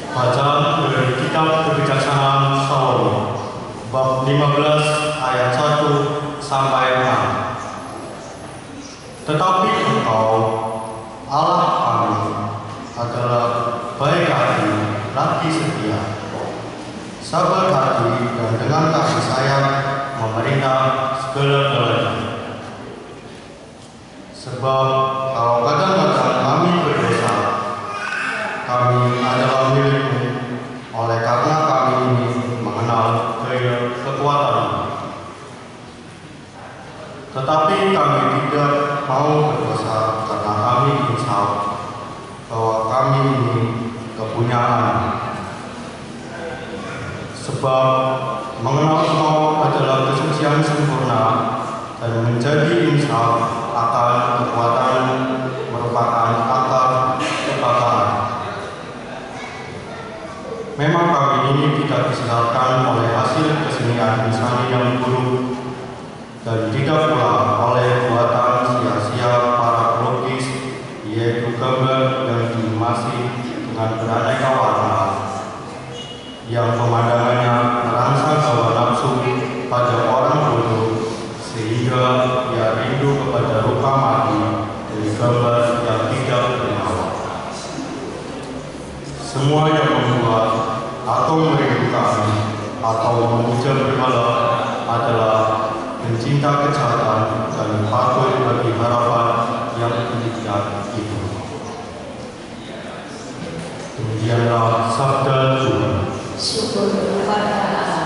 Bacaan dari Kitab Kebijaksanaan Salomo, bab 15 ayat 1 sampai 6. Tetapi Engkau, Allah kami, adalah baik hati, lagi setia, sabar hati, dan dengan kasih sayang memerintah segala-galanya. Sebab kalau kadang-kadang kami berdosa, kami adalah milik-Mu, oleh karena kami ini mengenal kekuatan-Mu. Tetapi kami tidak mau berdosa karena kami insaf bahwa kami ini kepunyaan. Sebab mengenal Engkau adalah kesucian sempurna, dan menjadi insaf akan kekuatan merupakan akar kebanggaan. Memang kami ini tidak disiharkan oleh hasil kesenian insani yang buruk, dan tidak pula oleh buatan sia-sia para pelukis, yaitu gambar yang diemasi dengan beraneka warna, yang pemandangannya merangsang hawa nafsu pada orang bodoh, sehingga ia rindu kepada rupa mati dari gambar yang tidak bernyawa. Semua yang membuat atau merindukan atau memuja berhala adalah pencinta kejahatan dan patut bagi harapan yang demikian itu. Demikianlah sabda Tuhan. Syukur kepada Allah.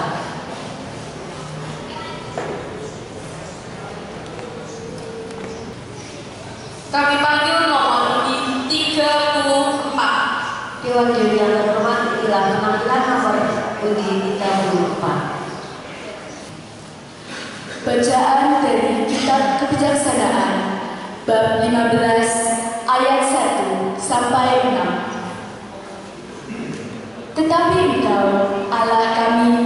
Kami panggil nomor undi 34. Dewan Juri yang terhormat, inilah penampilan nomor undi 34. Bacaan dari Kitab Kebijaksanaan, bab 15 ayat 1 sampai 6. Tetapi Engkau, Allah kami,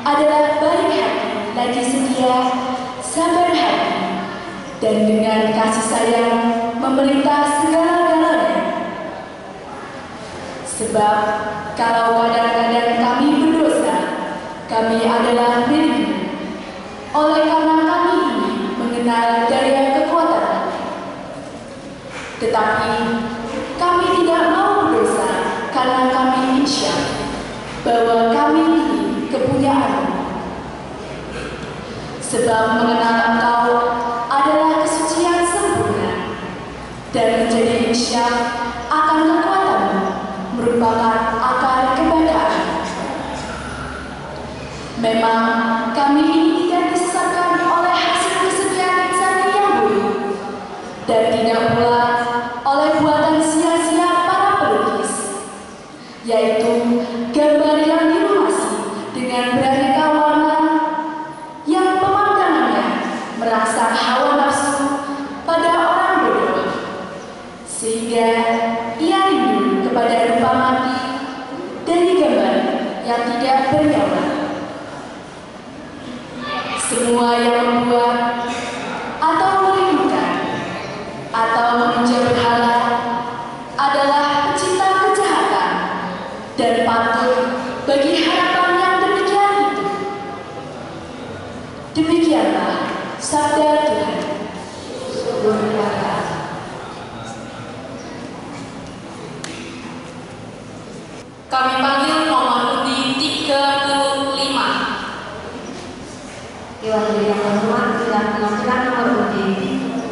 adalah baik hati, lagi setia, sabar hati, dan dengan kasih sayang memerintah segala-galanya. Sebab kalau kadang-kadang kami berdosa, kami adalah milik-Mu, oleh karena kami ini mengenal daya kekuatan. Tetapi kami tidak mau berdosa karena kami insya bahwa kami ini kepunyaan-Mu. Sebab mengenal Engkau adalah kesucian sempurna, dan menjadi insya akan kekuatan-Mu merupakan akar kebanggaan. Memang kami ini tidak disesatkan oleh hasil kesetiaan insani yang buruk, dan tidak pula oleh buatan sia-sia para pelukis, yaitu gambar yang diemasi dengan beraneka warna, yang pemandangannya merangsang hawa nafsu pada orang bodoh, sehingga ia rindu kepada rupa mati dari gambar yang tidak bernyawa. Semua yang membuat atau merindukan atau memuja berhala adalah pecinta kejahatan, dan patut bagi harapan yang demikian itu. Demikianlah sabda Tuhan. Syukur kepada Allah. Kami panggil nomor undi 35. Dewan Juri yang terhormat, inilah penampilan nomor undi 37.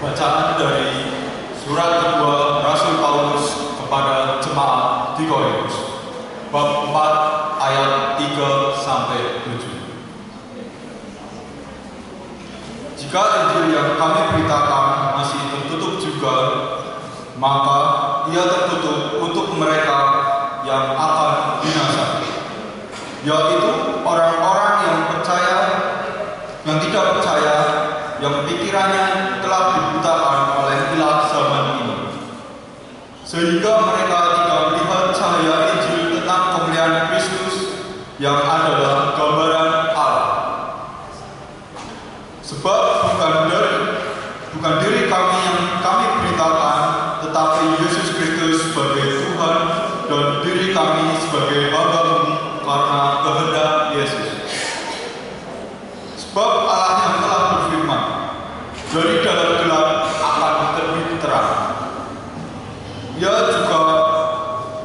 Bacaan dari surat kedua Rasul Paulus kepada jemaat di Korintus, bab 4 ayat 3 sampai 7. Jika Injil yang kami beritakan masih tertutup juga, maka ia tertutup untuk mereka yang akan binasa, yaitu orang-orang yang percaya, yang tidak percaya, yang pikirannya telah dibutakan oleh ilah zaman ini, sehingga mereka tidak melihat cahaya Injil tentang kemuliaan Kristus yang adalah gambaran karena kehendak Yesus. Sebab Allah yang telah berfirman, dari dalam gelap akan terbit terang. Ia juga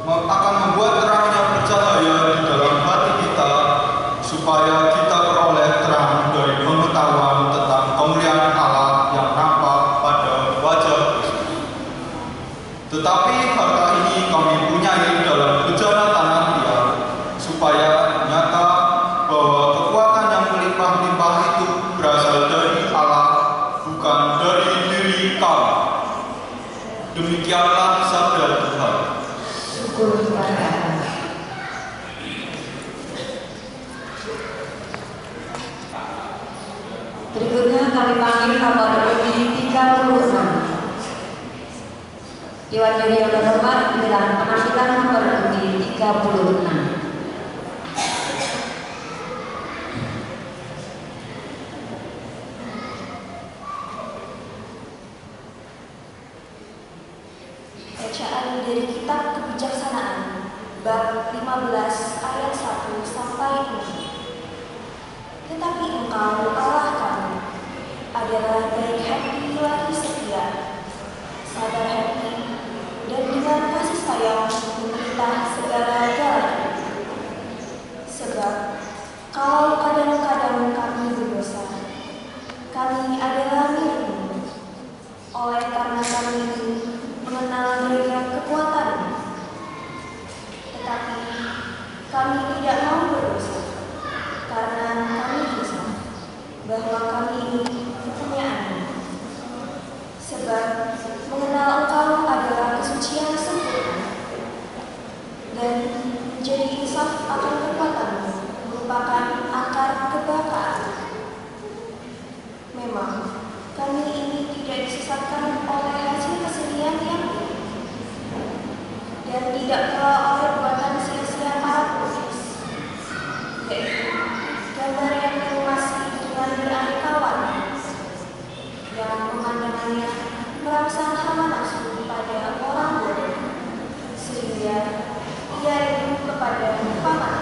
akan membuat terangnya bercahaya di dalam hati kita, supaya kita peroleh terang dari pengetahuan tentang kemuliaan Allah yang nampak pada wajah Yesus. Tetapi harta ini kami punyai dalam bejana tanah liat, supaya nyata bahwa kekuatan yang melimpah-limpah itu berasal dari Allah, bukan dari diri kami. Demikianlah sabda Tuhan. Syukur kepada Allah. Berikutnya kami panggil nomor undi 36. Dewan Juri yang terhormat dengan penampilan nomor undi 36. Bacaan dari Kitab Kebijaksanaan bab 15 ayat 1 sampai 6. Tetapi engkau Allah kami adalah baik hati lagi setia, sabar hati, dan dengan kasih sayang memerintah segala-galanya. Sebab kalau kadang-kadang kami berdosa, kami adalah milikmu, oleh karena kami mengenal daya kekuatan-Mu. Tetapi kami tidak mau berdosa, karena kami bisa bahwa kami ini kepunyaan-Mu. Sebab mengenal Engkau adalah kesucian sempurna, dan menjadi insaf akan kekuatan-Mu merupakan akar kebakaan. Memang kami ini tidak disesatkan oleh hasil kesenian yang buruk, dan tidak pula oleh buatan sia-sia para pelukis, yaitu gambar yang diemasi dengan beraneka warna, yang pemandangannya merangsang hawa nafsu pada orang bodoh, sehingga ia rindu kepada paman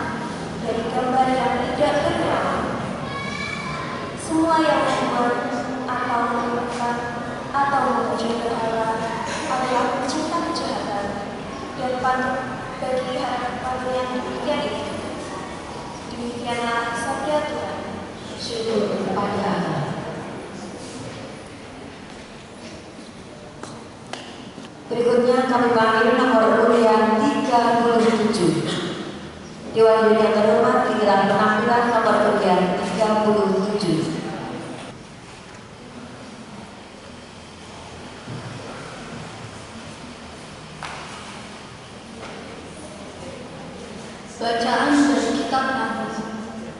dari gambar yang tidak bernyawa. Semua yang membuat atau menemukan atau memuji berhala adalah pencipta kejahatan, dan patut bagi harapan yang demikian itu. Demikianlah sabda Tuhan. Syukur kepada Allah. Berikutnya kami panggil nomor undian 37. Dewan Juri yang terhormat giliran penampilan nomor undian 37. Bacaan dari Kitab Nahum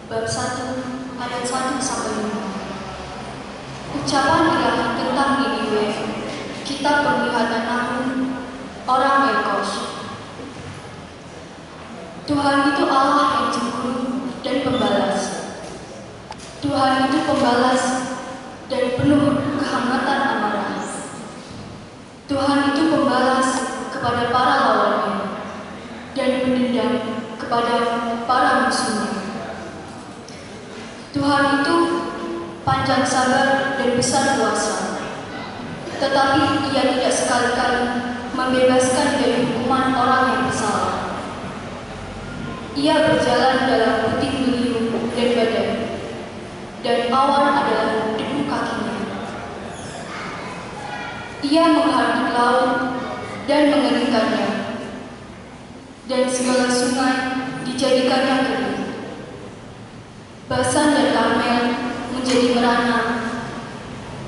bab 1 ayat 1 sampai 5. Ucapan ilahi tentang Niniwe, Kitab Penglihatan Nahum, orang Elkos. Tuhan itu Allah yang cemburu dan pembalas. Tuhan itu pembalas dan penuh kehangatan amarah. Tuhan itu pembalas kepada para lawannya dan mendendam kepada para musuhnya. Tuhan itu panjang sabar dan besar kuasa, tetapi Ia tidak sekali-kali membebaskan dari hukuman orang yang bersalah. Ia berjalan dalam puting beliung dan badai, dan awan adalah debu kakinya. Ia menghadap laut dan mengeringkannya, dan segala sungai dijadikannya kering. Basan dan Karmel menjadi merana,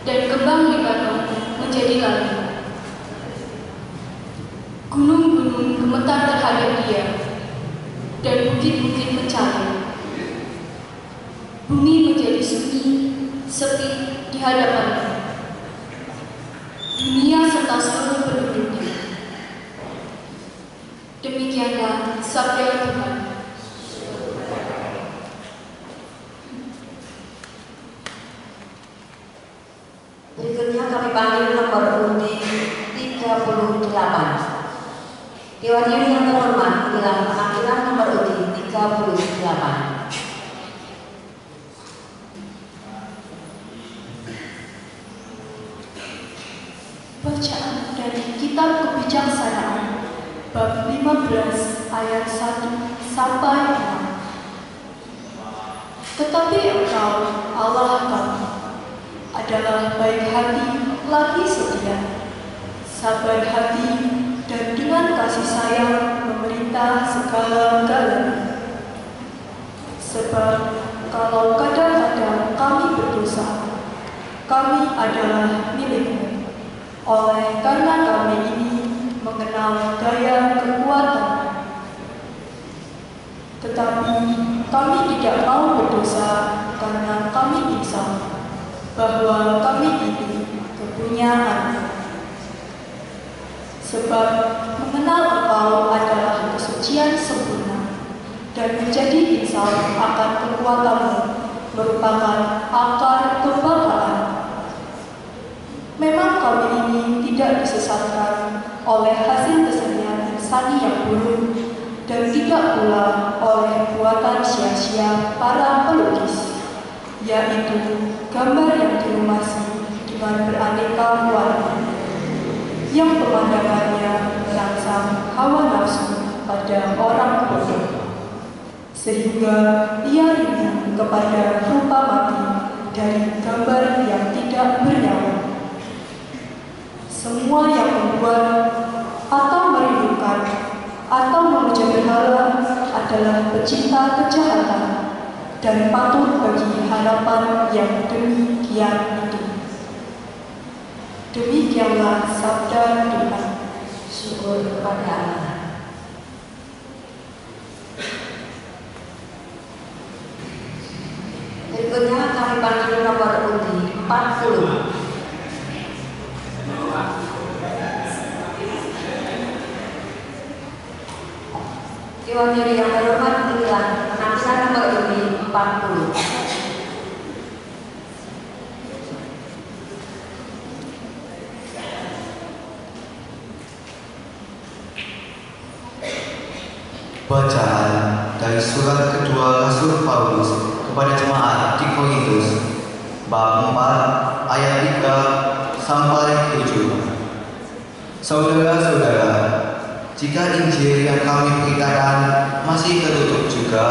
dan kembang Libanon menjadi layu. Gunung-gunung gemetar terhadap Dia, dan bukit-bukit mencari. Bumi menjadi sunyi, sepi di hadapannya. Dunia serta seluruh penduduknya. Demikianlah sabda Tuhan. Berikutnya kami panggil nomor undi 38. Dewan Juri yang terhormat giliran penampilan nomor undi 38. Bacaan dari Kitab Kebijaksanaan bab 15 ayat 1 sampai 6. Tetapi Engkau, Allah kami, adalah baik hati lagi setia, sabar hati, dan dengan kasih sayang memerintah segala-galanya. Sebab kalau kadang-kadang kami berdosa, kami adalah milik-Mu. Oleh karena kami ini mengenal daya kekuatan. Tetapi kami tidak mau berdosa karena kami insaf bahwa kami ini kepunyaan. Sebab mengenal Engkau adalah kesucian sempurna, dan menjadi insaf akan kekuatan-Mu merupakan akar kebakaran. Memang kami ini tidak disesatkan oleh hasil kesenian insani yang buruk, dan tidak pula oleh buatan sia-sia para pelukis, yaitu gambar yang dirumasi dengan beraneka warna, yang pemandangannya merangsang hawa nafsu pada orang bodoh, sehingga ia rindu kepada rupa mati dari gambar yang tidak bernyawa. Semua yang membuat atau merindukan atau memuja berhala adalah pecinta kejahatan dan patut bagi harapan yang demikian itu. Demikianlah sabda Tuhan. Syukur kepada Allah. Berikutnya kami panggil nomor undi 40. Dewan Juri yang terhormat, inilah penampilan nomor undi 40. Bacaan dari surat kedua Rasul Paulus kepada jemaat di Korintus, bab 4 ayat 3 sampai 7. Saudara-saudara, jika Injil yang kami beritakan masih tertutup juga,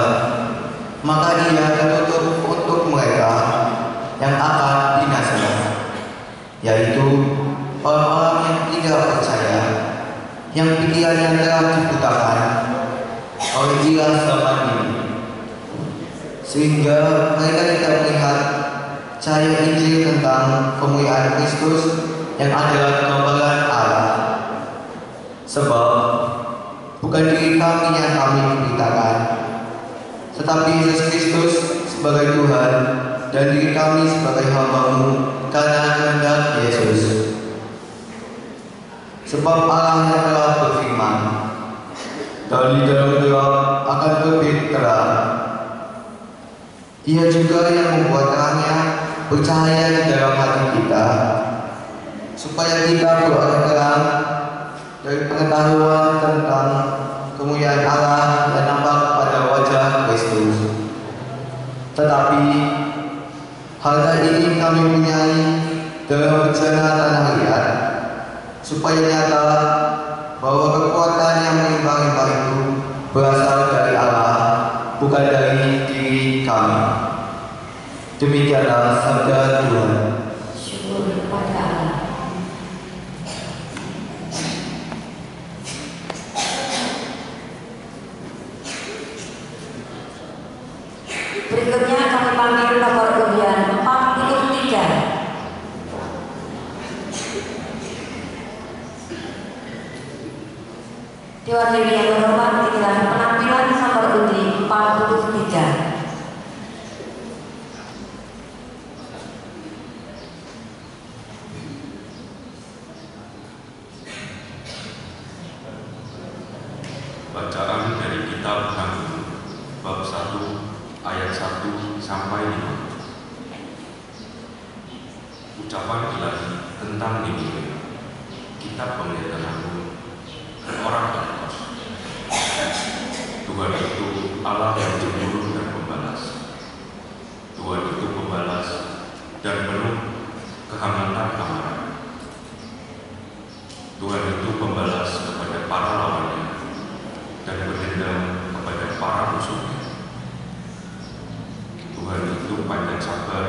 maka ia tertutup untuk mereka yang akan binasa, yaitu orang-orang yang tidak percaya, yang pikirannya telah dibutakan oleh jelas zaman ini, sehingga mereka tidak melihat cahaya Injil tentang kemuliaan Kristus yang adalah gambaran Allah. Sebab bukan diri kami yang kami beritakan, tetapi Yesus Kristus sebagai Tuhan, dan diri kami sebagai hamba-Mu karena kehendak Yesus. Sebab Allah yang telah berfirman, dari dalam gelap akan terbit terang. Ia juga yang membuat terangnya bercahaya di dalam hati kita, supaya kita beroleh terang dari pengetahuan tentang kemuliaan Allah dan nampak pada wajah Kristus. Tetapi hal ini kami punyai dalam bencana tanah liat, supaya nyata bahwa kekuatan yang melimpah-limpah itu berasal dari Allah, bukan dari diri kami. Demikianlah sabda Tuhan. Syukur kepada Allah. Berikutnya kami panggil nomor undian 43. Dewan Juri yang terhormat, inilah penampilan nomor undi 43. Bacaan dari Kitab Haggai bab 1 ayat 1 sampai 5. Ucapan Ilahi tentang Niniwe, kitab penglihatan Agung, orang Pentekost. Tuhan itu Allah yang cemburu dan pembalas. Tuhan itu pembalas dan penuh kehangatan amarah. Tuhan itu pembalas kepada para lawannya dan berdendam kepada para musuhnya. Tuhan itu panjang sabar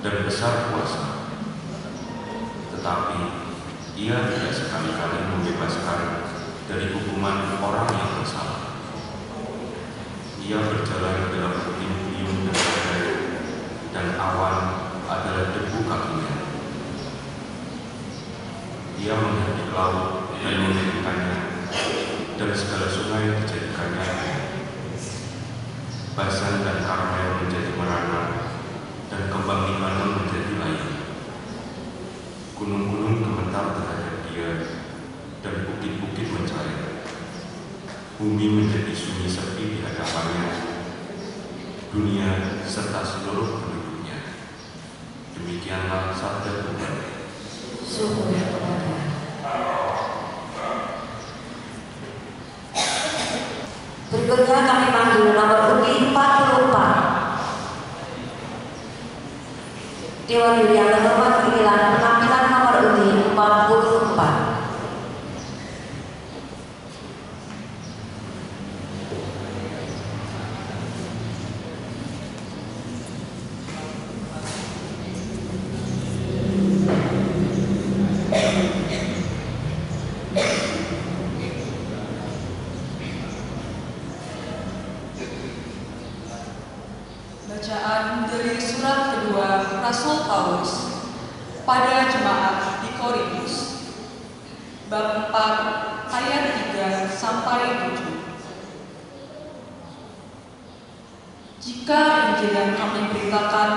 dan besar kuasa, tetapi Ia tidak sekali-kali membebaskan dari hukuman orang yang bersalah. Ia berjalan dalam puting-beliung dan badai, dan awan adalah debu kakinya. Ia menghadap laut dan menjadikannya, dan segala sungai dijadikannya air. Basan dan Karmel menjadi merana, dan kembang Libanon menjadi layu. Gunung-gunung gemetar terhadap Dia, dan bukit-bukit mencair. Bumi menjadi sunyi sepi di hadapannya, dunia serta seluruh penduduknya. Demikianlah sabda Tuhan. Syukur kepada. Berikutnya kami panggil nomor undi 44. Dewan Juri yang terhormat, inilah penampilan nomor undi 44. Bacaan dari surat kedua Rasul Paulus pada jemaat di Korintus, bab 4 ayat 3 sampai 7. Jika Injil yang kami beritakan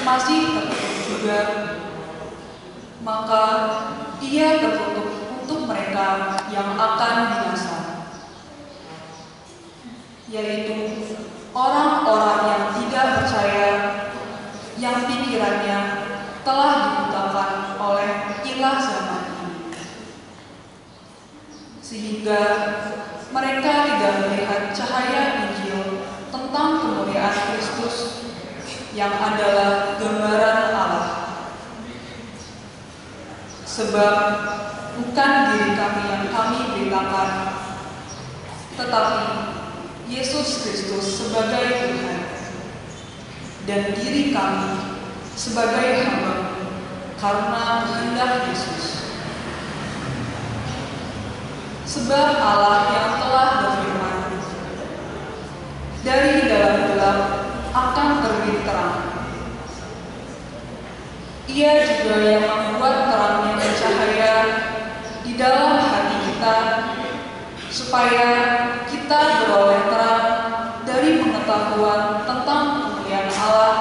masih tertutup juga, maka ia tertutup untuk mereka yang akan binasa, yaitu orang-orang yang tidak percaya, yang pikirannya telah dibutakan oleh ilah zaman ini, sehingga mereka tidak melihat cahaya Injil tentang kemuliaan Kristus yang adalah gambaran Allah. Sebab bukan diri kami yang kami beritakan, tetapi Yesus Kristus sebagai Tuhan, dan diri kami sebagai hamba karena kehendak Yesus. Sebab Allah yang telah berfirman, dari dalam gelap akan terbit terang. Ia juga yang membuat terangnya bercahaya di dalam hati kita, supaya kita beroleh terang dari pengetahuan tentang kemuliaan Allah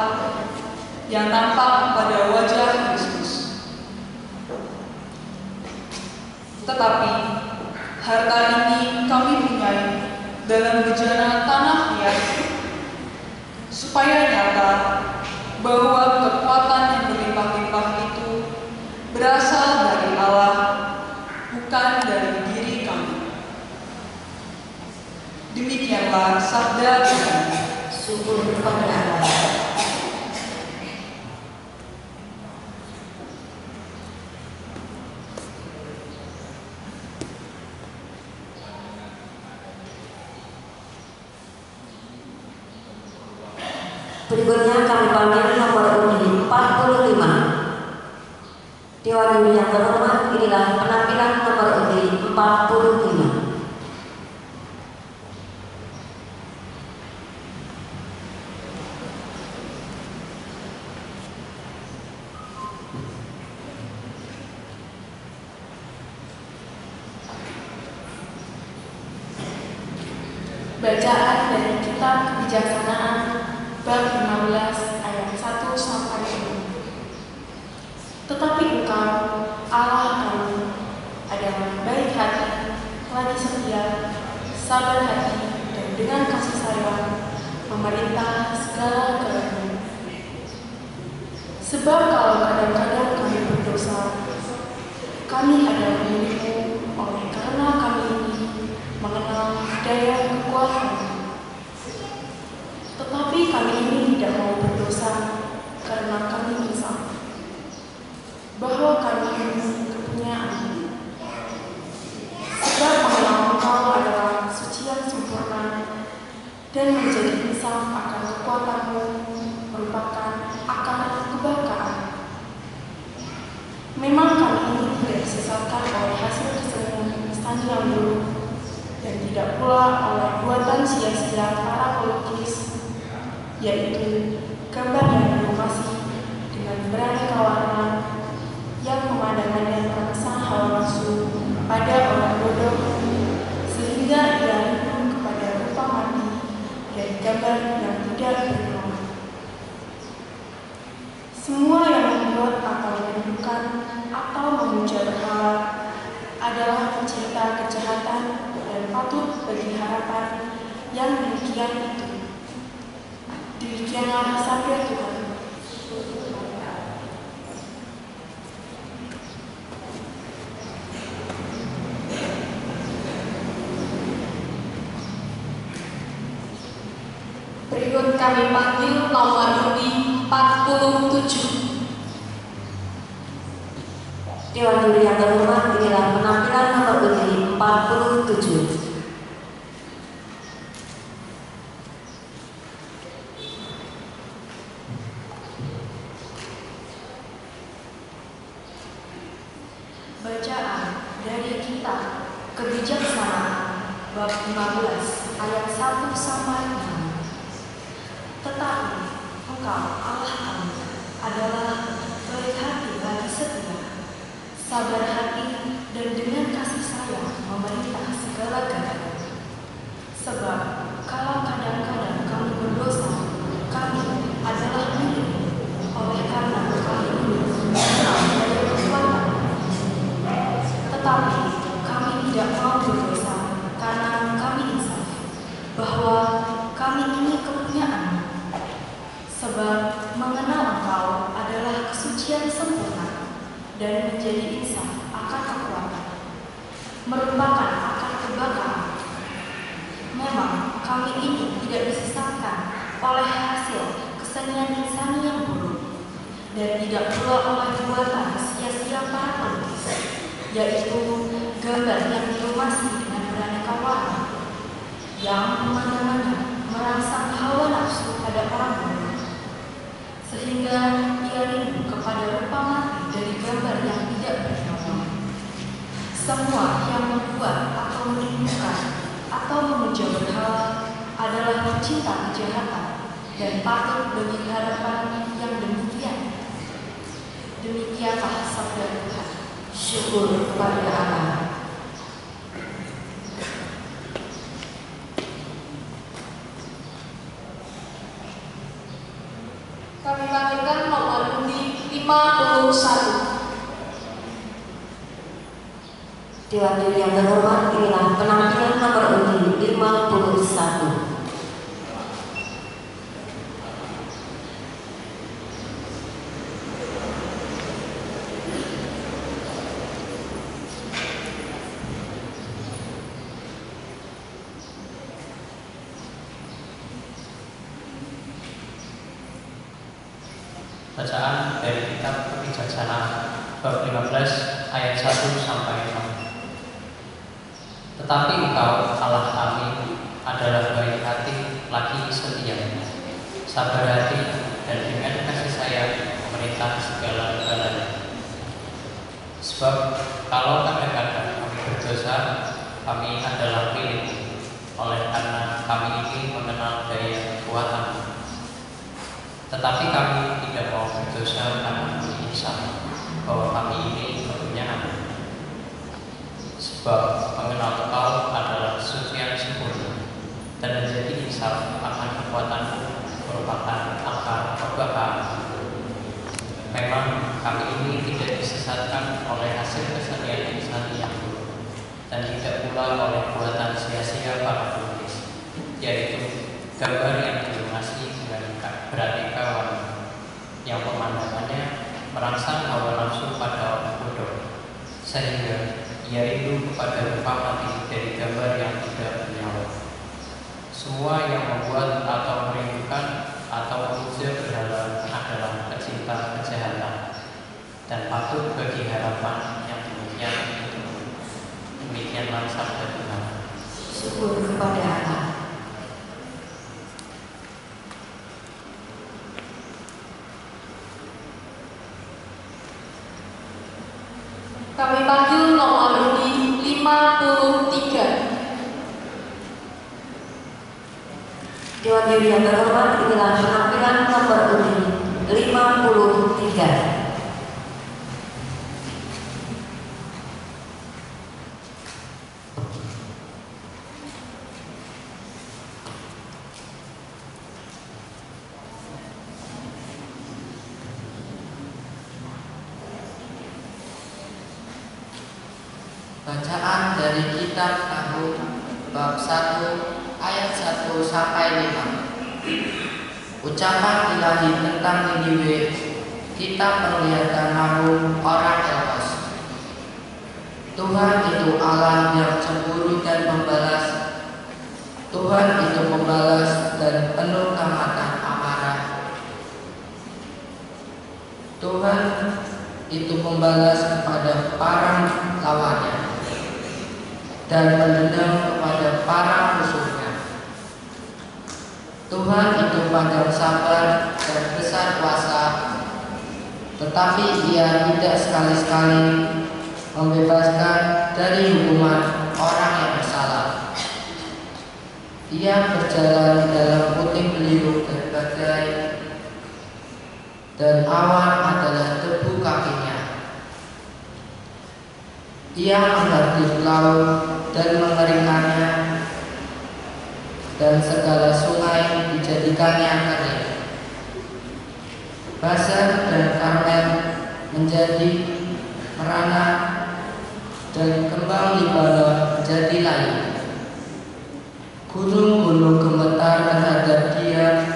yang nampak pada wajah Kristus. Tetapi harta ini kami punyai dalam bejana tanah liat, supaya nyata bahwa kekuatan yang berlimpah-limpah itu berasal dari Allah, bukan dari diri kami. Demikianlah sabda Tuhan. Syukur kepada Allah. Berikutnya kami panggil nomor undi 45. Dewan Juri yang terhormat, inilah penampilan nomor undi 45. Bacaan dari Kitab Kebijaksanaan bab 15 ayat 1 sampai 6. Tetapi Engkau, Allah kami, adalah baik hati, lagi setia, sabar hati, dan dengan kasih sayang memerintah segala keadaan. Sebab kalau kadang-kadang kami berdosa, kami adalah milik-Mu oleh karena kami ini mengenal daya kekuatan. Tetapi kami ini tidak mau berdosa karena kami insaf bahwa kami ini kepunyaan. Sebab mengenal Engkau adalah kesucian sempurna dan menjadi insaf akan kekuatan-Mu merupakan akar kebakaan. Memang kami ini tidak disesatkan oleh hasil kesenian insani yang buruk dan tidak pula oleh buatan sia-sia para pelukis, yaitu gambar yang dirimasi dengan beraneka warna yang pemandangannya merangsang hawa nafsu pada orang bodoh sehingga ia rindu kepada rupa mati dan gambar yang tidak bernyawa. Semua yang membuat atau merindukan atau memuja berhala adalah pencinta kejahatan dan patut bagi harapan yang demikian itu. Demikianlah sabda Tuhan. Berikut kami panggil nomor undi 47. Dewan Juri yang terhormat, inilah penampilan nomor undi 47. Bacaan dari kitab Kebijaksanaan bab 15 ayat 1 sampai 6. Tetapi Engkau Allah kami adalah baik hati lagi setia, sabar hati dan dengan kasih sayang memerintah segala-galanya. Sebab kalau kadang-kadang kami berdosa, kami adalah milik oleh karena kami ini mengenal daya kekuatan. Tetapi kami tidak mau berdosa karena kami insaf bahwa kami ini kepunyaan. Sebab mengenal Engkau adalah kesucian sempurna dan menjadi insaf akan kekuatan, merupakan akar kebakaan. Memang kami ini tidak disesatkan oleh hasil kesenian insani yang buruk dan tidak pula oleh buatan sia-sia para pelukis, yaitu gambar yang dirumasi dengan beraneka warna yang pemandangannya merangsang hawa nafsu pada orang bodoh sehingga ia rindu kepada rupa mati dari gambar yang tidak bernyawa. Semua yang membuat atau merindukan atau memuja berhala adalah pencinta kejahatan dan patut bagi harapan yang demikian. Demikianlah sabda Tuhan. Syukur kepada Allah. Kami panggilkan nomor undi 51. Dewan Juri yang terhormat, inilah penampilan nomor undi 51. Bacaan dari kitab Kebijaksanaan bab 15 ayat 1 sampai 6. Tetapi Engkau Allah kami adalah baik hati lagi setia, sabar hati dan dengan kasih sayang memerintah segala-galanya. Sebab kalau kadang-kadang kami berdosa, kami adalah milik oleh karena kami ini mengenal daya kekuatan. Tetapi kami tidak mau berdosa karena kami insaf bahwa kami ini kepunyaan. Sebab mengenal Engkau adalah kesucian sempurna dan menjadi insaf akan kekuatan-Mu merupakan akar kebahagiaan. Memang kami ini tidak disesatkan oleh hasil kesenian insani yang buruk dan tidak pula oleh buatan sia-sia para pelukis, yaitu gambar yang dilumasi dengan beraneka warna yang pemandangannya merangsang hawa nafsu pada orang bodoh sehingga ia rindu kepada rupa mati dari gambar yang tidak bernyawa. Semua yang membuat atau merindukan sabda Tuhan. Syukur kepada Allah. Kami panggil nomor undi 53. Dewan Juri yang terhormat, inilah penampilan nomor undi 53. Bacaan dari kitab Nahum bab 1 ayat 1 sampai 5. Ucapan ilahi tentang Niniwe. Kitab Penglihatan Nahum orang Elkos. Tuhan itu Allah yang cemburu dan membalas. Tuhan itu membalas dan penuh kehangatan amarah. Tuhan itu membalas kepada para lawannya dan mendendam kepada para musuhnya. Tuhan itu panjang sabar dan besar kuasa, tetapi Ia tidak sekali-sekali membebaskan dari hukuman orang yang bersalah. Ia berjalan dalam puting beliung dan badai, dan awan adalah debu kakinya. Ia menghardik laut dan mengeringkannya, dan segala sungai dijadikannya kering. Basan dan Karmel menjadi merana, dan kembang Libanon menjadi layu. Gunung-gunung gemetar menghadap Dia,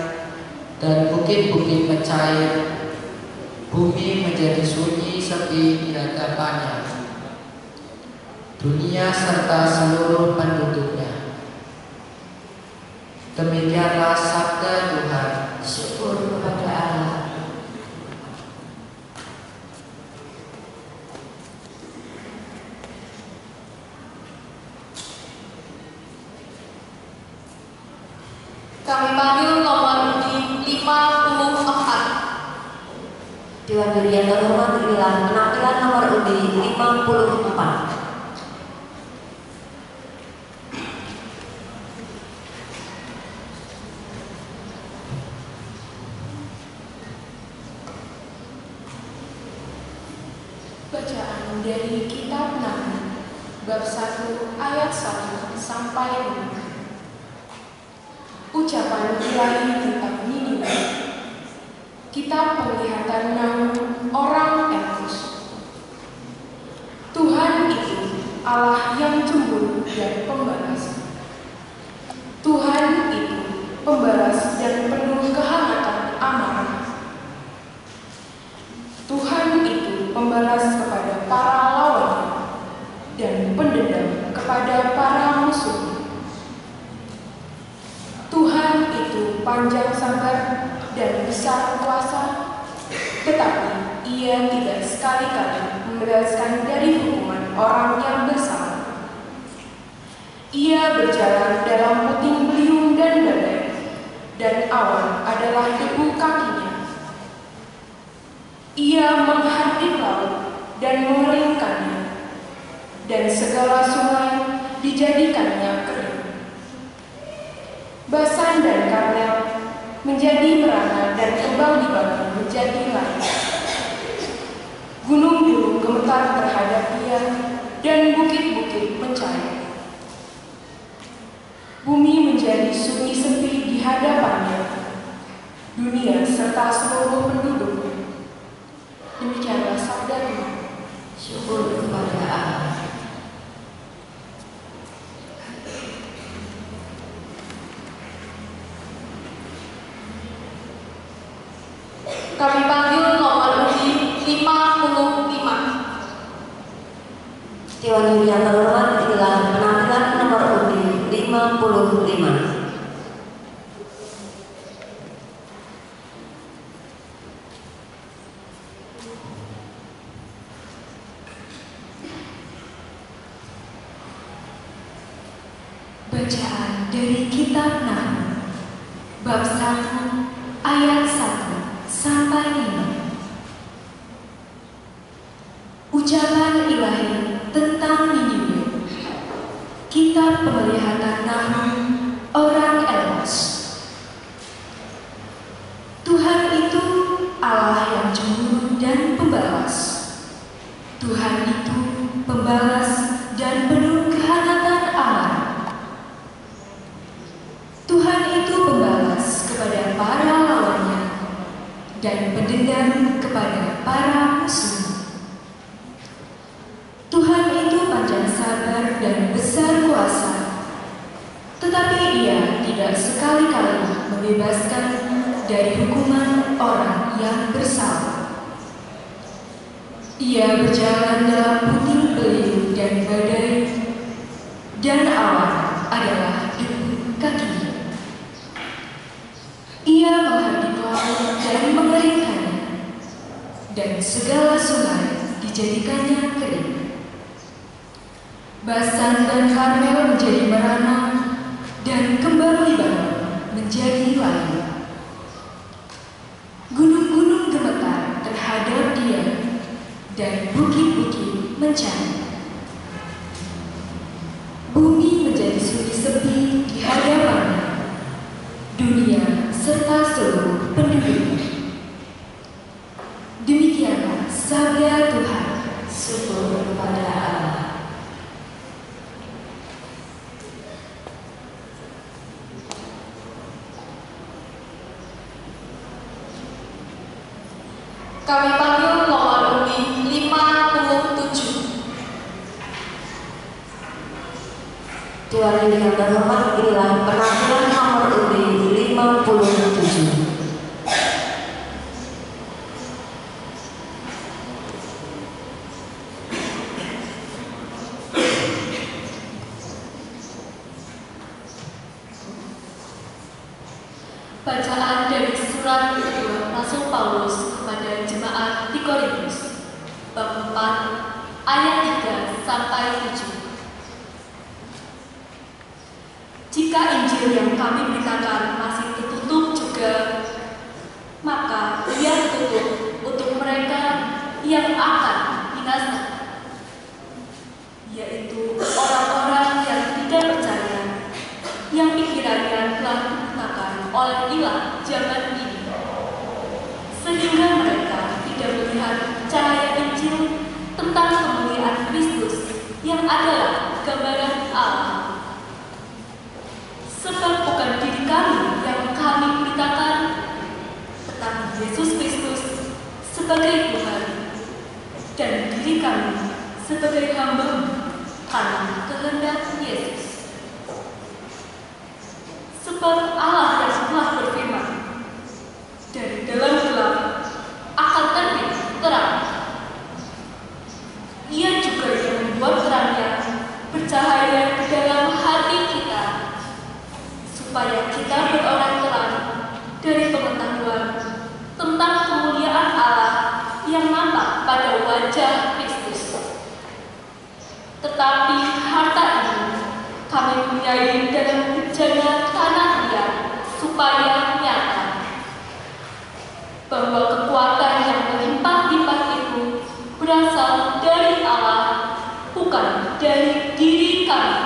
dan bukit-bukit mencair. Bumi menjadi sunyi sepi di hadapannya. Dunia serta seluruh penduduknya. Demikianlah sabda Tuhan. Syukur kepada Allah. Kami panggil nomor undi 54. Dewan Juri yang terhormat, inilah penampilan nomor undi 54. Bacaan dari kitab Nahum bab 1 ayat 1 sampai 5. Ucapan ilahi tentang Niniwe. Kitab Penglihatan Nahum orang Elkos. Tuhan itu Allah yang cemburu dan pembalas. Tuhan itu pembalas dan penuh kehangatan amarah. Tuhan itu pembalas kepada para lawan dan pendendam kepada para musuh. Tuhan itu panjang sabar dan besar kuasa, tetapi Ia tidak sekali-kali membebaskan dari hukuman orang yang bersalah. Ia berjalan dalam puting beliung dan badai, dan awan adalah debu kakinya. Ia menghardik laut dan mengeringkannya, dan segala sungai dijadikannya kering. Basan dan Karmel menjadi merana dan kembang Libanon menjadi layu. Gunung-gunung gemetar terhadap Dia, dan bukit-bukit mencair. Bumi menjadi sunyi sepi di hadapannya, dunia serta seluruh penduduknya. Demikianlah sabda Tuhan. Syukur kepada Allah. Kami panggil nomor undi 55. Dewan Juri yang terhormat, inilah penampilan nomor undi 55. Bacaan dari Kitab Nahum, bab 1 ayat 1 sampai 5. Ucapan ilahi tentang Niniwe. Kitab Penglihatan Nahum, orang Elmas. Tuhan itu Allah yang cemburu dan pembalas. Tuhan itu pembalas dan penuh kehangatan amarah. Tuhan itu pembalas kepada para lawannya dan pendendam kepada para musuh. Tuhan itu panjang sabar dan besar kuasa, tetapi Ia tidak sekali-kali membebaskan dari hukuman orang yang bersalah. Ia berjalan dalam puting beliung dan badai, dan awan adalah debu kakinya. Ia menghardik laut dan mengeringkannya, dan segala sungai dijadikannya kering. Basan dan Karmel menjadi merana, dan kembang Libanon menjadi layu. Gunung-gunung gemetar terhadap Dia, dan bukit-bukit mencari. Bumi menjadi sunyi sepi di hadapannya, dunia serta seluruh penduduknya. Demikianlah sabda Tuhan. Syukur kepada Allah. Kami panggil nomor undi 57. Dewan yang terhormat, inilah penampilan nomor undi 57. Bacaan dari surat kedua Rasul Paulus kepada jemaat di Korintus, bab 4 ayat 3 sampai 7. Jika Injil yang kami beritakan masih tertutup juga, maka ia tertutup untuk mereka yang akan binasa, yaitu orang-orang yang tidak percaya, yang pikirannya telah digunakan oleh ilah zaman ini, sehingga mereka tidak melihat cahaya Injil tentang kemuliaan Kristus yang adalah gambaran Allah. Sebab bukan diri kami yang kami beritakan, tetapi Yesus Kristus sebagai Tuhan, dan diri kami sebagai hamba karena kehendak Yesus. Sebab Allah yang telah berfirman, dari dalam gelap akan terbit terang. Ia juga yang membuat terangnya bercahaya di dalam hati kita, supaya kita beroleh terang dari pengetahuan tentang kemuliaan Allah yang nampak pada wajah Kristus. Tetapi harta ini kami punyai dalam bejana tanah liat, supaya nyata bahwa kekuatan yang berlimpah-limpah itu berasal dari Allah, bukan dari diri kami.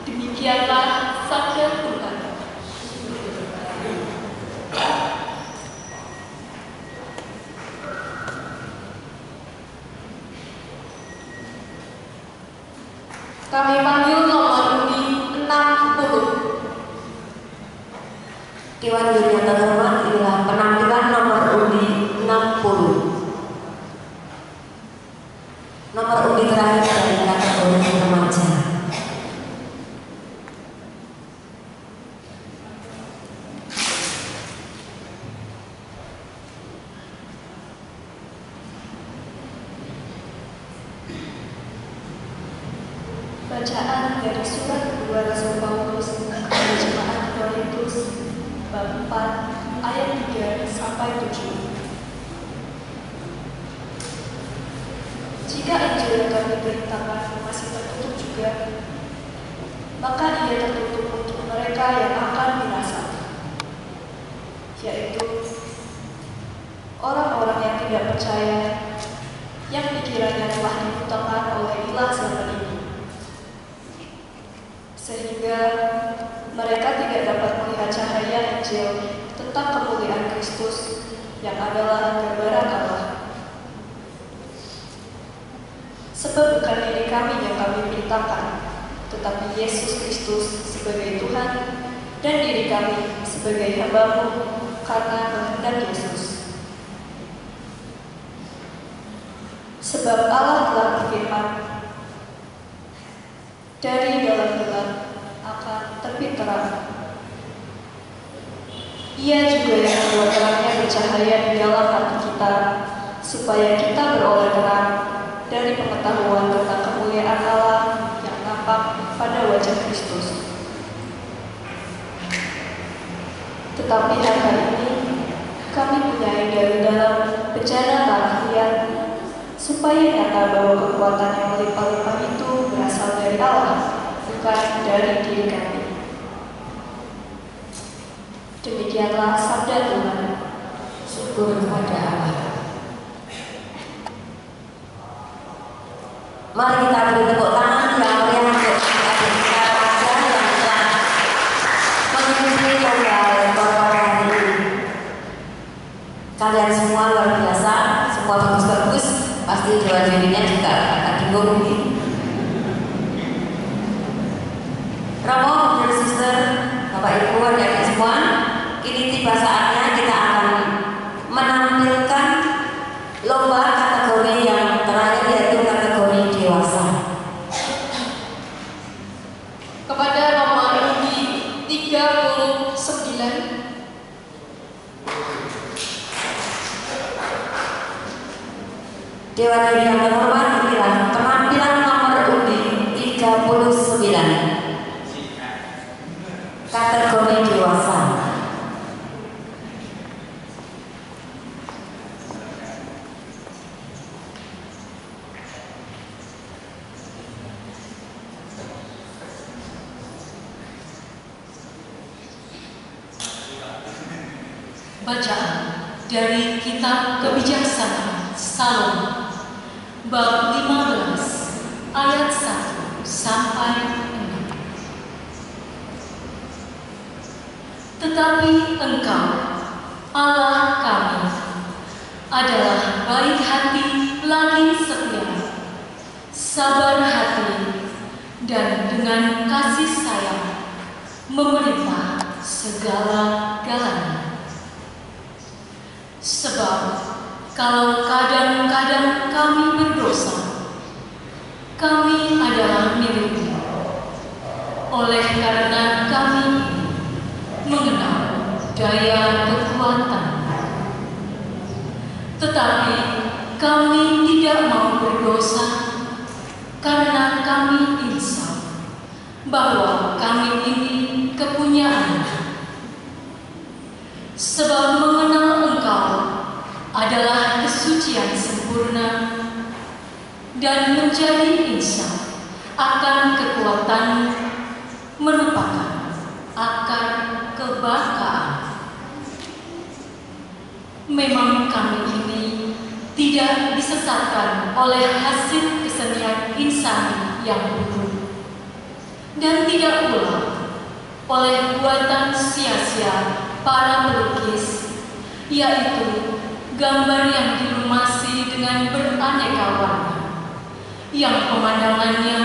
Demikianlah sabda Tuhan. Kami panggil nomor undi 60. Dewan yang terhormat, inilah penampilan nomor undi 60. Nomor undi terakhir dari kategori remaja. Bacaan dari surat kedua Rasul Paulus kepada jemaat Korintus, bab 4 ayat 3 sampai 7. Jika Injil yang kami beritakan masih tertutup juga, maka ia tertutup untuk mereka yang akan binasa, yaitu orang-orang yang tidak percaya, yang pikirannya telah dibutakan oleh ilah zaman ini, sehingga mereka tidak dapat melihat cahaya Injil tentang kemuliaan Kristus yang adalah gambaran Allah. Sebab bukan diri kami yang kami beritakan, tetapi Yesus Kristus sebagai Tuhan dan diri kami sebagai hamba-Mu karena kehendak Yesus. Sebab Allah telah berfirman, dari dalam gelap akan terbit terang. Ia juga yang membuat terangnya bercahaya di dalam hati kita, supaya kita beroleh terang dari pengetahuan tentang kemuliaan Allah yang nampak pada wajah Kristus. Tetapi hari ini kami punyai dari dalam bejana tanah liat, supaya nyata bahwa kekuatan yang melimpah-limpah itu berasal dari Allah, bukan dari diri kami. Demikianlah sabda Tuhan. Syukur kepada Allah. Mari kita beri tepuk tangan yang meriah untuk adik kita Raja yang telah mengikuti lomba lektor pada hari ini. Kalian semua luar biasa, semua bagus-bagus, pasti dewa dirinya juga akan digorungi. Romo, brother, sister, Bapak Ibu, adik-adik semua, kini tiba saatnya kita akan menampilkan lomba kategori yang terakhir, yaitu kategori dewasa. Kepada nomor undi 39, Dewan Diri yang terhormat, inilah penampilan nomor undi 39 kategori dewasa. Bacaan dari Kitab Kebijaksanaan Salomo bab 15 ayat 1 sampai 6. Tetapi Engkau, Allah kami, adalah baik hati lagi setia, sabar hati, dan dengan kasih sayang memerintah segala-galanya. Sebab kalau kadang-kadang kami berdosa, kami adalah milik-Mu. Oleh karena kami mengenal daya kekuatan, tetapi kami tidak mau berdosa karena kami insaf bahwa kami ini kepunyaan. Sebab mengenal Engkau adalah kesucian sempurna, dan menjadi insaf akan kekuatan merupakan akar kebakaan. Memang kami ini tidak disesatkan oleh hasil kesenian insani yang buruk, dan tidak pula oleh buatan sia-sia para pelukis, yaitu gambar yang dilumasi dengan beraneka warna, yang pemandangannya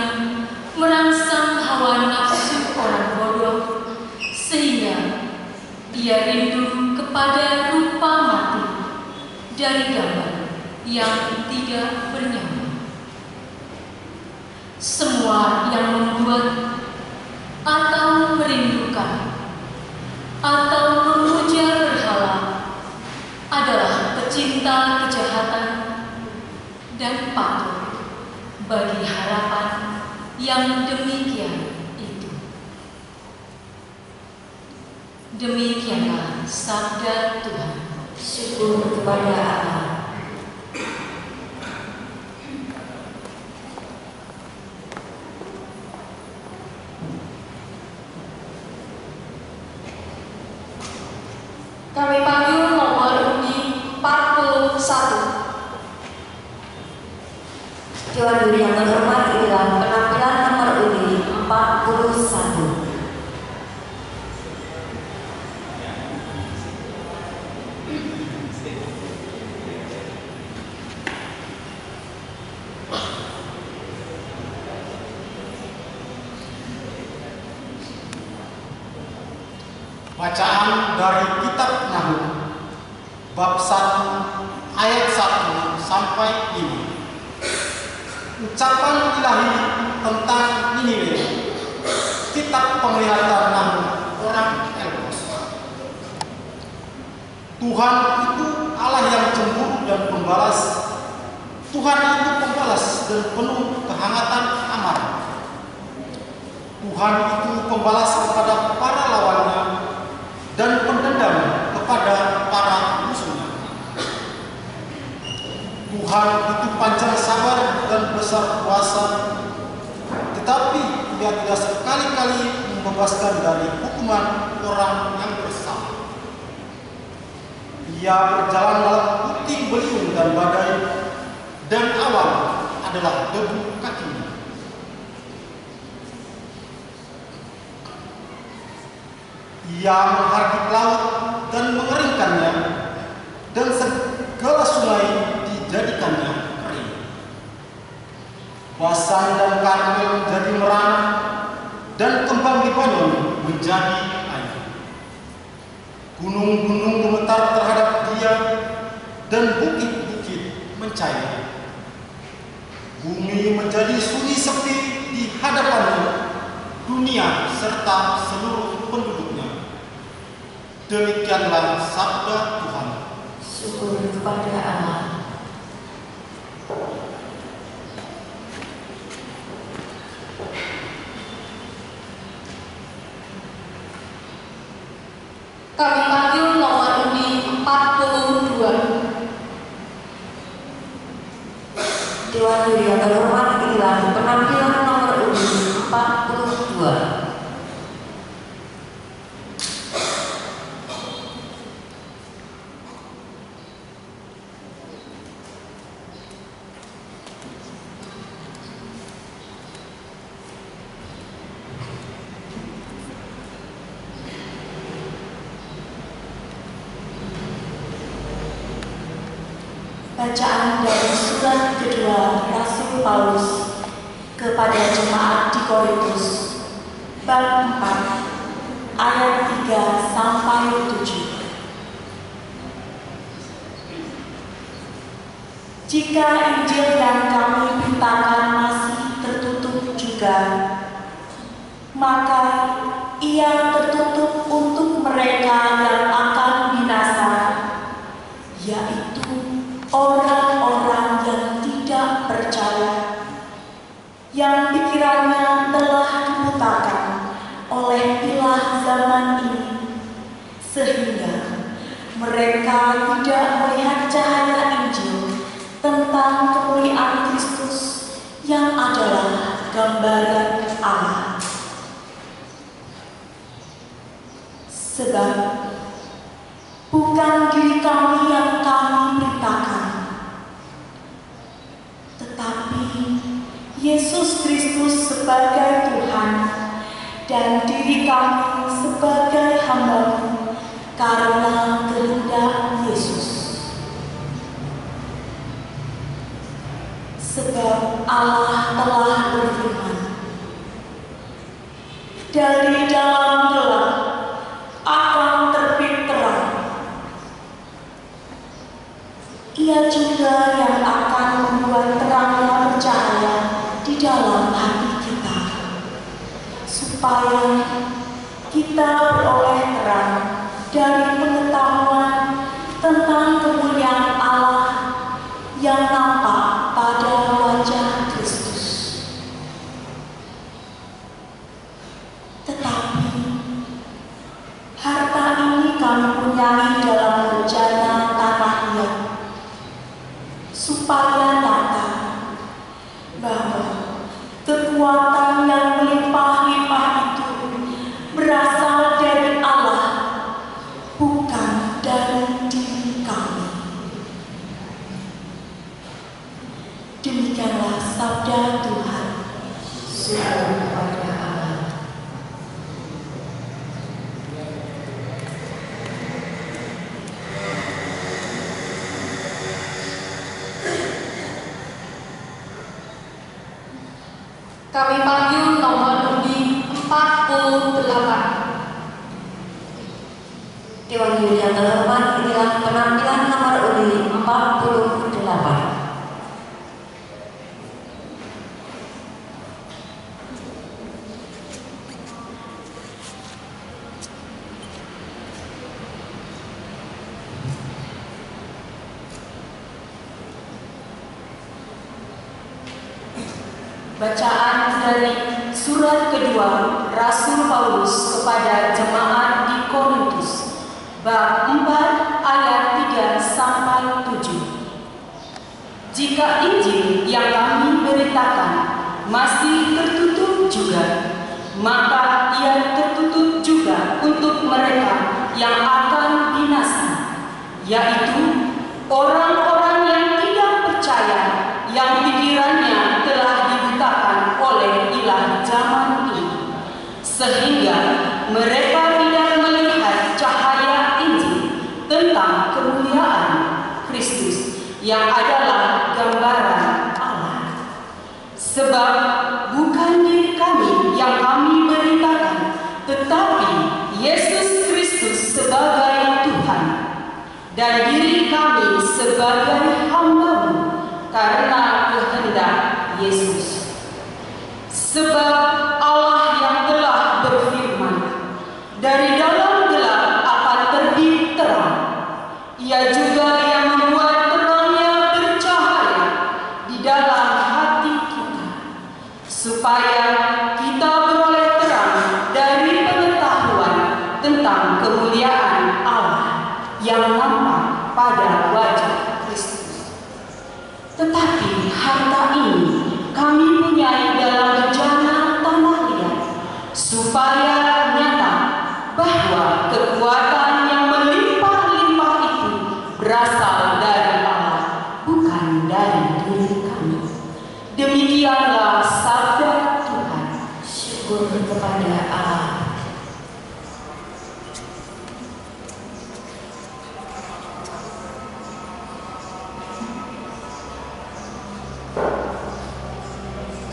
merangsang hawa nafsu orang bodoh, sehingga ia rindu kepada rupa mati dari gambar yang tidak bernyawa. Semua yang membuat atau merindukan atau memuja berhala adalah pecinta kejahatan dan patuh bagi harapan yang demikian itu. Demikianlah sabda Tuhan. Syukur kepada Allah. Dewan Juri yang terhormat, inilah penampilan nomor undi 41. Bacaan dari Kitab Nahum bab 1 ayat 1 sampai 5. Ucapan ilahi tentang Niniwe. Kitab Penglihatan Nahum orang Elkos. Tuhan itu Allah yang cemburu dan pembalas. Tuhan itu pembalas dan penuh kehangatan amarah. Tuhan itu pembalas kepada para lawannya dan pendendam kepada para musuhnya. Tuhan itu panjang sabar dan besar kuasa, tetapi Ia tidak sekali-kali membebaskan dari hukuman orang yang bersalah. Ia berjalan dalam puting beliung dan badai, dan awan adalah debu kakinya. Ia menghardik laut dan mengeringkannya, dan segala sungai dijadikannya kering. Basan dan Karmel menjadi merana, dan kembang Libanon menjadi air. Gunung-gunung gemetar terhadap Dia, dan bukit-bukit mencair. Bumi menjadi sunyi sepi di hadapannya, dunia serta seluruh penduduknya. Demikianlah sabda Tuhan. Syukur kepada Allah. Kami panggil nomor undi 42. Dewan Juri yang terhormat, inilah penampilan nomor undi 42. Bacaan dari surat kedua Rasul Paulus kepada jemaat di Korintus, bab 4 ayat 3 sampai 7. Jika Injil yang kami beritakan masih tertutup juga, maka ia tertutup untuk mereka yang akan binasa, yaitu orang-orang yang tidak percaya, yang pikirannya telah dibutakan oleh pilah zaman ini, sehingga mereka tidak melihat cahaya Injil tentang kemuliaan Kristus yang adalah gambaran Allah. Sebab bukan diri kami yang kami beritakan, tetapi Yesus Kristus sebagai Tuhan dan diri kami sebagai hamba-Mu karena kehendak Yesus. Sebab Allah telah berfirman, dari dalam gelap akan terbit terang. Ia juga yang akan membuat terangnya bercahaya di dalam hati kita, supaya kita beroleh terang dari pengetahuan tentang kemuliaan Allah yang nampak pada wajah Kristus. Tetapi harta ini kami punyai dalam rencana tanah liat, supaya nyata bahwa kekuatan yang melimpah-limpah itu berasal dari Allah, bukan Kami panggil nomor undi 48. Dewan Juri yang terhormat, inilah penampilan nomor undi 48. Bacaan dari surat kedua Rasul Paulus kepada jemaat di Korintus, bab 4 ayat 3 sampai 7. Jika Injil yang kami beritakan masih tertutup juga, maka ia tertutup juga untuk mereka yang akan binasa, yaitu orang-orang yang tidak percaya, yang pikirannya telah dibutakan oleh ilah zaman ini, sehingga mereka tidak melihat cahaya Injil tentang kemuliaan Kristus yang adalah gambaran Allah. Sebab bukan diri kami yang kami beritakan, tetapi Yesus Kristus sebagai Tuhan, dan diri kami sebagai hamba-Mu karena kehendak Yesus. Sebab Allah yang telah berfirman, dari dalam gelap akan terbit terang. Ia juga yang membuat terangnya bercahaya di dalam hati kita, supaya kita beroleh terang dari pengetahuan tentang kemuliaan Allah yang nampak pada wajah Kristus. Tetapi harta ini kami punyai dalam bejana tanah liat, supaya nyata bahwa kekuatan yang melimpah-limpah itu berasal dari Allah, bukan dari diri kami. Demikianlah sabda Tuhan. Syukur kepada Allah.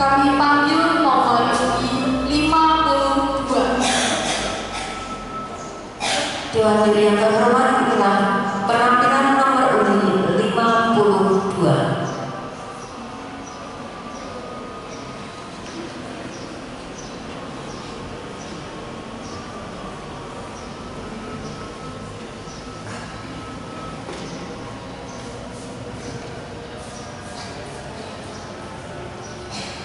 Kami panggil nomor undi 52. Dewan Juri yang terhormat, inilah penampilan nomor undi 52.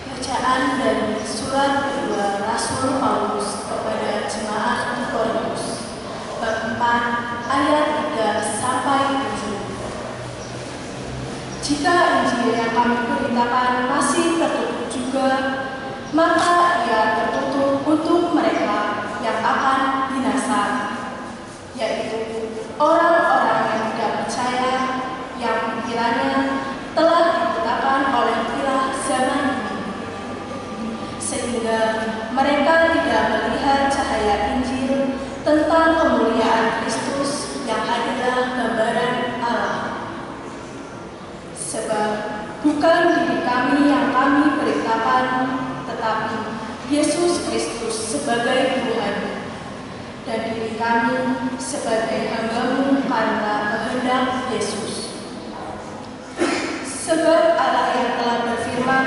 Bacaan dari surat kedua Rasul Paulus kepada jemaat di Korintus, bab 4 ayat 3 sampai 7. Jika Injil yang kami beritakan masih tertutup juga, maka ia tertutup untuk mereka yang akan binasa, yaitu orang-orang yang tidak percaya, yang pikirannya telah dibutakan oleh ilah zaman ini, sehingga mereka tidak melihat cahaya Injil tentang kemuliaan Kristus yang adalah gambaran Allah. Sebab bukan diri kami yang kami beritakan, tetapi Yesus Kristus sebagai Tuhan, dan diri kami sebagai hamba-Mu karena kehendak Yesus. Sebab Allah yang telah berfirman,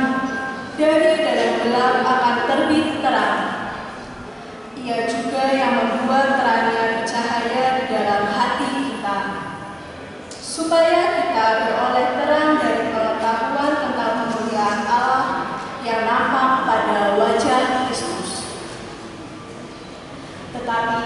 dari dalam gelap akan terbit terang. Ia juga yang membuat terangnya bercahaya di dalam hati kita, supaya kita beroleh terang dari pengetahuan tentang kemuliaan Allah yang nampak pada wajah Kristus. Tetapi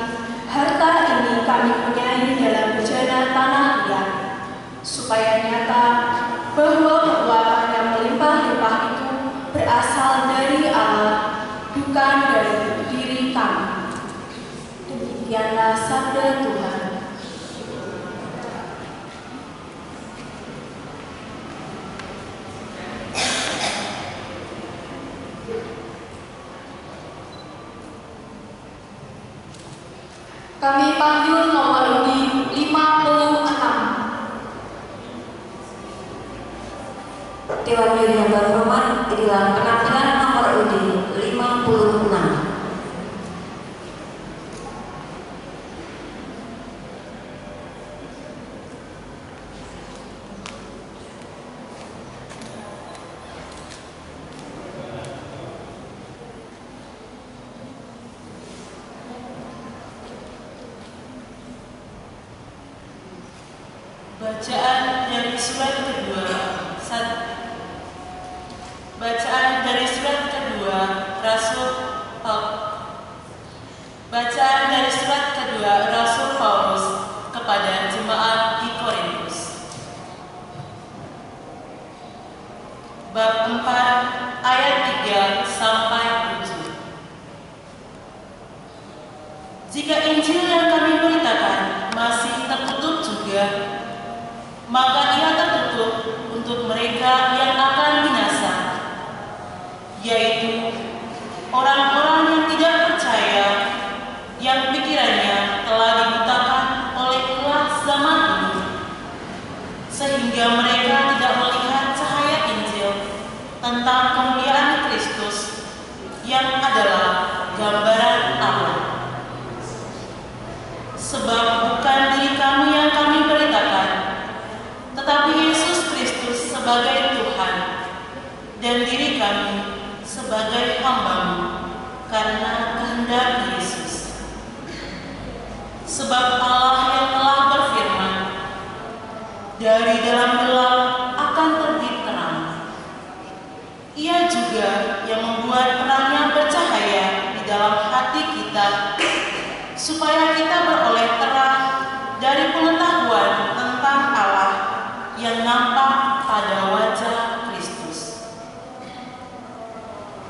harta ini kami punyai dalam bejana tanah liat, supaya nyata bahwa kekuatan yang melimpah-limpah itu berasal dari Allah, bukan dari diri kami. Demikianlah sabda Tuhan. Kami panggil nomor undi 56. Dewan Juri yang terhormat, inilah penampilan nomor undi Bacaan dari surat kedua Rasul Paulus kepada jemaat di Korintus. Bab 4 ayat 3 sampai 7. Jika Injil yang kami beritakan masih tertutup juga, maka ia tertutup untuk mereka yang akan binasa, yaitu orang-orang yang tidak percaya, yang pikirannya telah dibutakan oleh ulah zaman ini, sehingga mereka tidak melihat cahaya Injil tentang kemuliaan Kristus yang adalah gambaran Allah. Sebab bukan diri kami yang kami beritakan, tetapi Yesus Kristus sebagai Tuhan, dan diri kami sebagai hamba-Mu karena kehendak Yesus. Sebab Allah yang telah berfirman, dari dalam gelap akan terbit terang. Ia juga yang membuat terangnya bercahaya di dalam hati kita, supaya kita beroleh terang dari pengetahuan tentang Allah yang nampak pada wajah Kristus.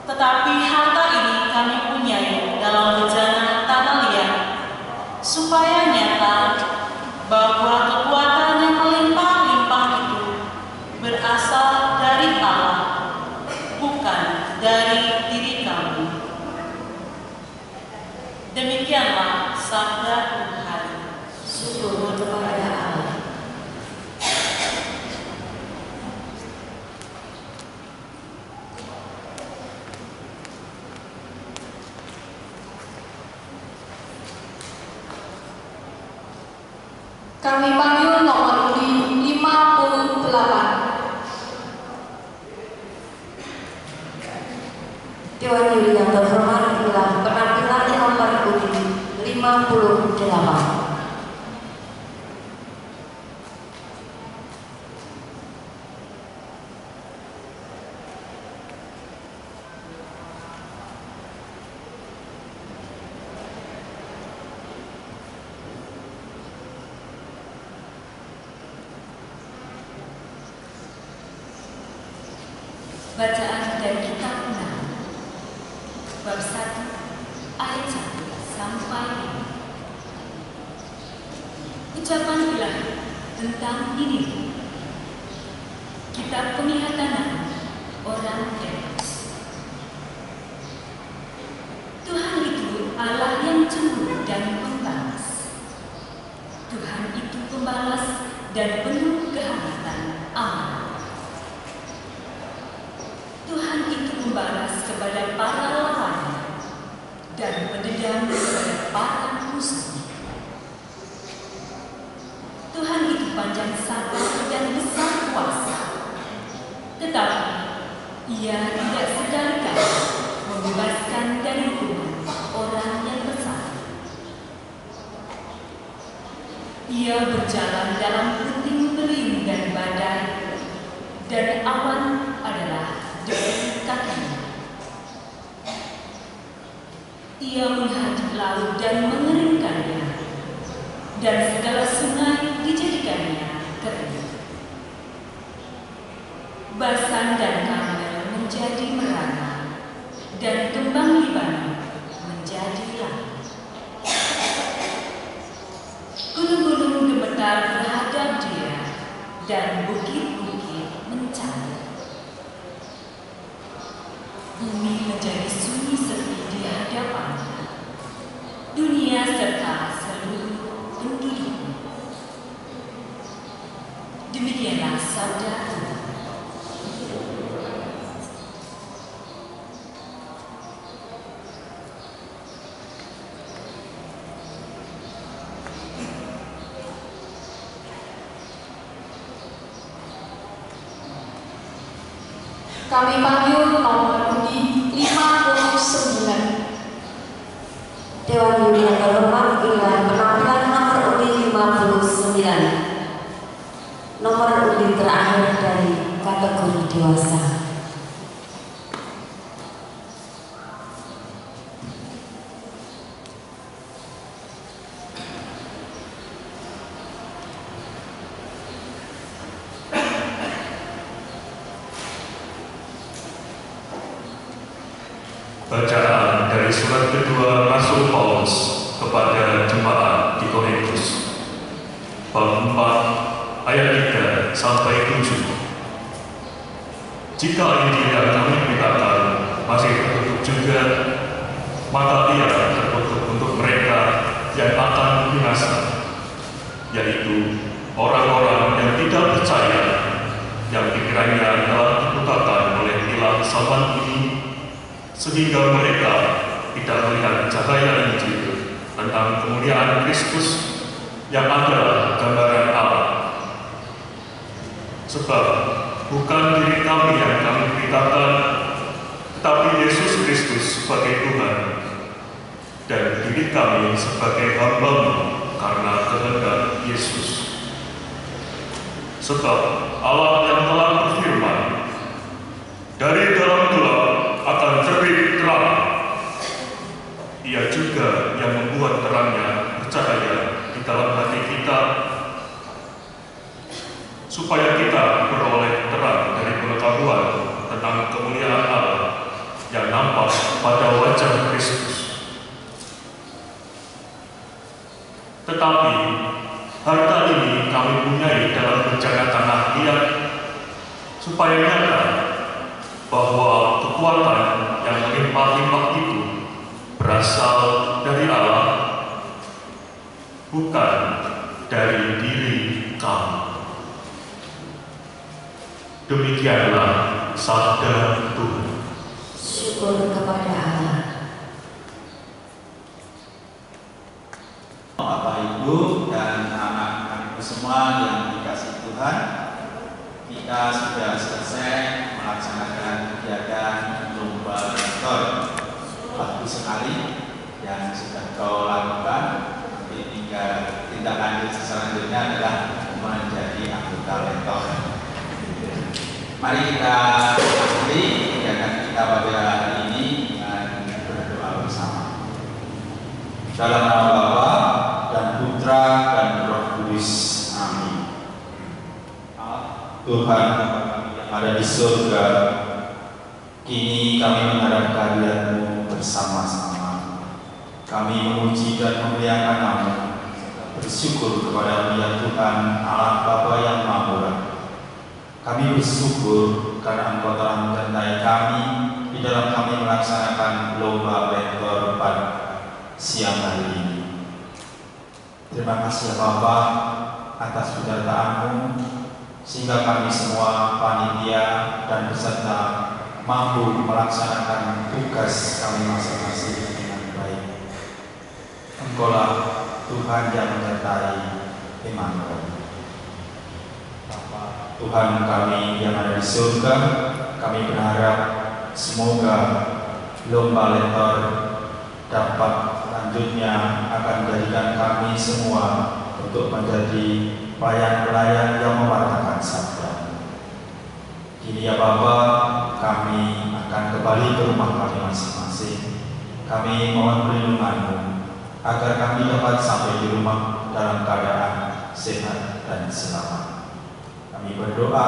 Tetapi harta ini kami punyai dalam bejana tanah liat, supaya nyata bahwa kekuatan yang melimpah-limpah itu berasal dari Allah, bukan dari diri kami. Demikianlah sabda Tuhan. Syukur kepada Allah. Kami panggil nomor undi 58. Dewan Juri yang terhormat, inilah penampilan nomor undi 58. Bacaan dari kitab Ulangan bab 1 ayat 1 sampai 5. Ucapan Ilahi tentang dirimu. Kitab Penglihatan orang Dewasa. Tuhan itu Allah yang cemburu dan pembalas. Tuhan itu pembalas dan penuh kehangatan amanah. Tuhan itu membalas kepada para lawannya dan mendendam kepada para musuhnya. Tuhan itu panjang sabar dan besar kuasa, tetapi Ia tidak sekali-kali membebaskan dari hukuman orang yang bersalah. Ia berjalan dalam puting beliung dan badai, dan awan adalah dekat kakinya. Ia melihat laut dan mengeringkannya, dan segala sungai dijadikannya kering. Basan dan Karmel menjadi merana, dan kembang Libanon menjadi langit. Gunung-gunung gemetar terhadap Dia, dan bukit-bukit mencari. Bumi menjadi sunyi sepi di hadapannya, dunia serta seluruh penduduknya. Demikianlah sabda Tuhan. Kami panggil nomor undi 59. Dewan Juri yang terhormat, inilah penampilan nomor undi 59. nomor undi terakhir dari kategori dewasa. Bacaan dari surat kedua Rasul Paulus kepada jemaat di Korintus, bab 4 ayat 3 sampai 7. Jika Injil yang kami beritakan masih tertutup juga, maka ia tertutup untuk mereka yang akan binasa, yaitu orang-orang yang tidak percaya, yang pikirannya telah dibutakan oleh ilah zaman ini, sehingga mereka tidak melihat cahaya Injil tentang kemuliaan Kristus yang adalah gambaran Allah. Sebab bukan diri kami yang kami beritakan, tetapi Yesus Kristus sebagai Tuhan, dan diri kami sebagai hamba-Mu karena kehendak Yesus. Sebab Allah yang telah berfirman, dari dalam gelap akan terbit terang. Ia juga yang membuat terangnya bercahaya di dalam hati kita, supaya kita beroleh terang dari pengetahuan tentang kemuliaan Allah yang nampak pada wajah Kristus. Tetapi harta ini kami punyai dalam bencana tanah liat, supaya nyata bahwa kekuatan yang melimpah-limpah itu berasal dari Allah, bukan dari diri kami. Demikianlah sabda Tuhan. Syukur kepada Allah. Bapak Ibu dan anak-anakku semua yang dikasihi Tuhan, kita sudah selesai melaksanakan kegiatan lomba rektor. Bagus sekali yang sudah kau lakukan. Tinggal tindak lanjut selanjutnya adalah menjadi anggota rektor. Mari kita akhiri kegiatan kita pada hari ini dengan berdoa bersama. Dalam nama Bapa dan Putra dan Roh Kudus. Amin. Tuhan yang ada di surga, kini kami menghadap kehadirat-Mu bersama-sama. Kami memuji dan memuliakan Nama, bersyukur kepada-Mu ya Tuhan Allah Bapa yang Maha Murah. Kami bersyukur karena Engkau telah menyertai kami di dalam kami melaksanakan lomba rektor pada siang hari ini. Terima kasih ya Bapa atas penyertaan-Mu, sehingga kami semua panitia dan peserta mampu melaksanakan tugas kami masing-masing dengan baik. Engkaulah Tuhan yang menyertai Immanuel. Tuhan kami yang ada di surga, kami berharap semoga lomba lektor dapat selanjutnya akan menjadikan kami semua untuk menjadi pelayan-pelayan yang mewartakan sabda. Kini ya Bapa, kami akan kembali ke rumah kami masing-masing. Kami mohon perlindungan-Mu agar kami dapat sampai di rumah dalam keadaan sehat dan selamat. Kami berdoa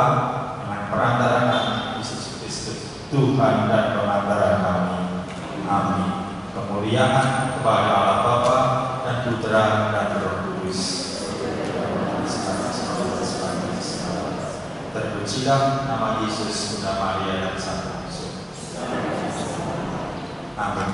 dengan perantaraan Yesus Kristus, Tuhan dan pengantar kami. Amin. Kemuliaan kepada Allah Bapa dan Putra dan Roh Kudus. Terpujilah nama Yesus, Bunda Maria dan Sang Yesus. Amin.